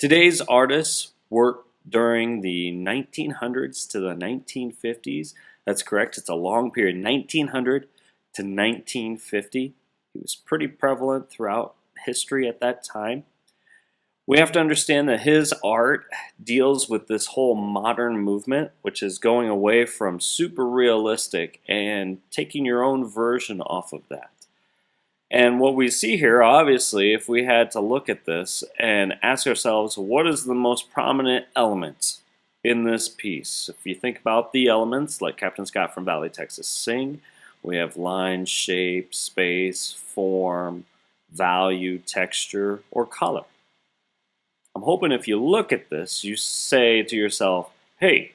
Today's artists worked during the 1900s to the 1950s. That's correct. It's a long period, 1900 to 1950. He was pretty prevalent throughout history at that time. We have to understand that his art deals with this whole modern movement, which is going away from super realistic and taking your own version off of that. And what we see here, obviously, if we had to look at this and ask ourselves, what is the most prominent element in this piece? If you think about the elements, like Captain Scott from Valley, Texas sing, we have line, shape, space, form, value, texture, or color. I'm hoping if you look at this, you say to yourself, hey,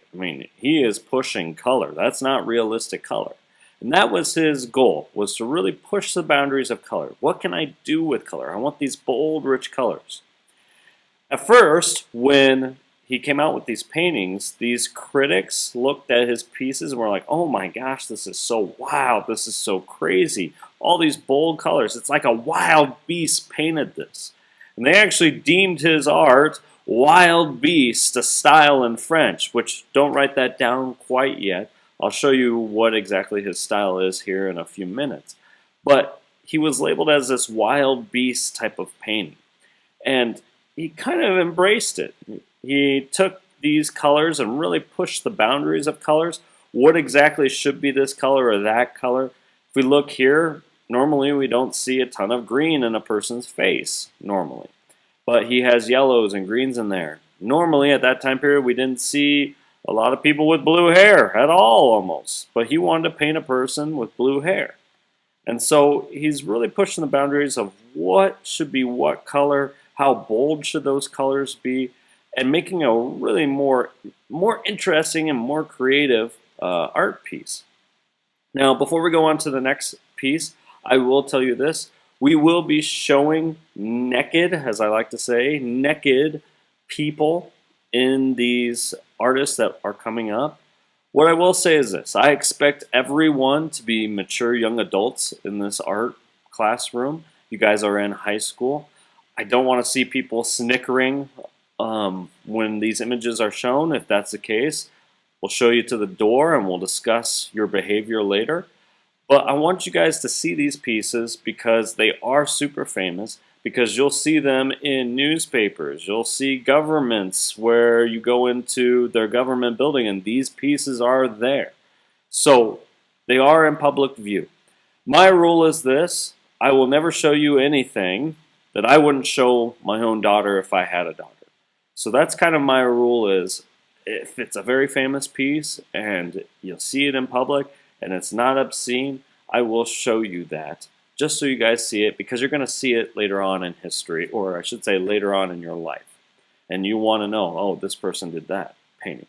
he is pushing color. That's not realistic color. And that was his goal, was to really push the boundaries of color. What can I do with color? I want these bold, rich colors. At first, when he came out with these paintings, these critics looked at his pieces and were like, oh my gosh, this is so wild, this is so crazy. All these bold colors, it's like a wild beast painted this. And they actually deemed his art wild beast, a style in French, which don't write that down quite yet. I'll show you what exactly his style is here in a few minutes. But he was labeled as this wild beast type of painting. And he kind of embraced it. He took these colors and really pushed the boundaries of colors. What exactly should be this color or that color? If we look here, normally we don't see a ton of green in a person's face, normally. But he has yellows and greens in there. Normally at that time period we didn't see a lot of people with blue hair at all almost, but he wanted to paint a person with blue hair. And so he's really pushing the boundaries of what should be what color, how bold should those colors be, and making a really more interesting and more creative art piece. Now, before we go on to the next piece, I will tell you this. We will be showing naked, as I like to say, naked people in these artists that are coming up. What I will say is this: I expect everyone to be mature young adults in this art classroom. You guys are in high school. I don't want to see people snickering when these images are shown. If that's the case, we'll show you to the door and we'll discuss your behavior later. But I want you guys to see these pieces because they are super famous, because you'll see them in newspapers. You'll see governments where you go into their government building and these pieces are there. So they are in public view. My rule is this: I will never show you anything that I wouldn't show my own daughter if I had a daughter. So that's kind of my rule, is if it's a very famous piece and you'll see it in public and it's not obscene, I will show you that, just so you guys see it, because you're going to see it later on in history, or I should say later on in your life. And you want to know, oh, this person did that painting.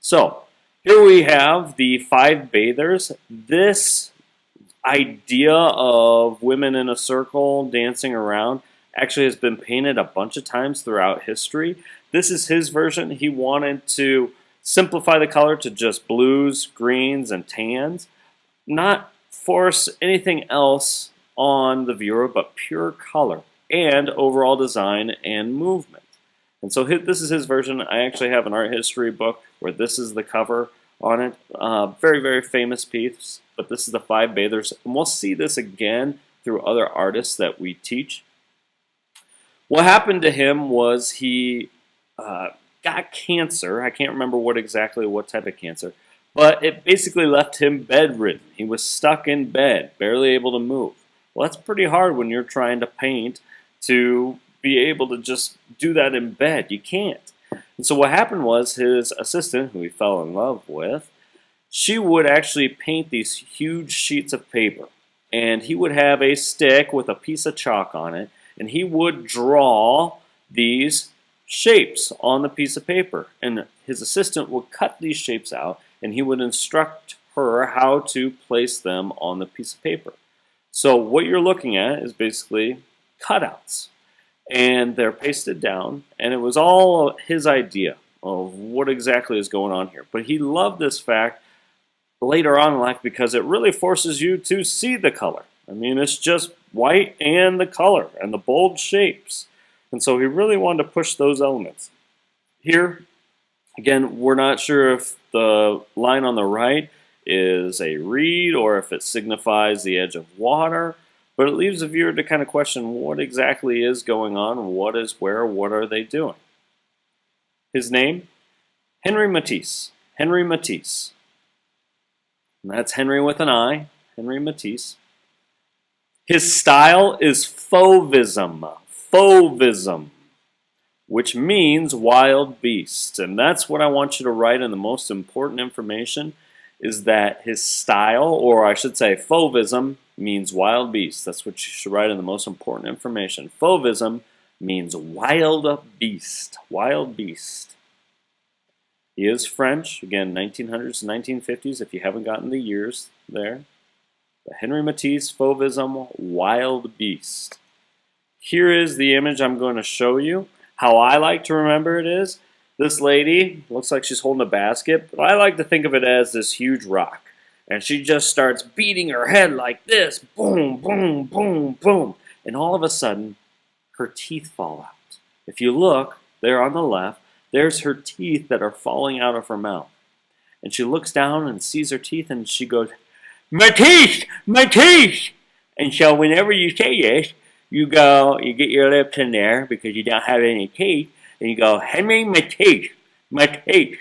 So here we have the 5 bathers. This idea of women in a circle dancing around actually has been painted a bunch of times throughout history. This is his version. He wanted to simplify the color to just blues, greens, and tans, not force anything else on the viewer, but pure color and overall design and movement. And so this is his version. I actually have an art history book where this is the cover on it. Very, very famous piece, but this is the 5 bathers. And we'll see this again through other artists that we teach. What happened to him was he got cancer. I can't remember what type of cancer, but it basically left him bedridden. He was stuck in bed, barely able to move. Well, that's pretty hard when you're trying to paint, to be able to just do that in bed. You can't. And so what happened was his assistant, who he fell in love with, she would actually paint these huge sheets of paper. And he would have a stick with a piece of chalk on it, and he would draw these shapes on the piece of paper. And his assistant would cut these shapes out, and he would instruct her how to place them on the piece of paper. So what you're looking at is basically cutouts, and they're pasted down, and it was all his idea of what exactly is going on here. But he loved this fact later on in life because it really forces you to see the color. I mean, it's just white and the color and the bold shapes. And so he really wanted to push those elements. Here, again, we're not sure if the line on the right is a reed or if it signifies the edge of water, but it leaves the viewer to kind of question what exactly is going on, what is where, what are they doing. His name, Henri Matisse. Henri Matisse. And that's Henry with an I, Henri Matisse. His style is fauvism, fauvism, which means wild beast. And that's what I want you to write in the most important information, is that his style, or I should say fauvism, means wild beast. That's what you should write in the most important information. Fauvism means wild beast, wild beast. He is French, again, 1900s to 1950s, if you haven't gotten the years there. But Henri Matisse, Fauvism, wild beast. Here is the image I'm going to show you. How I like to remember it is, this lady looks like she's holding a basket, but I like to think of it as this huge rock. And she just starts beating her head like this, boom, boom, boom, boom. And all of a sudden, her teeth fall out. If you look there on the left, there's her teeth that are falling out of her mouth. And she looks down and sees her teeth and she goes, "My teeth! My teeth!" And so whenever you say this, you get your lips in there because you don't have any teeth, and you go, "Henri Matisse, my teeth."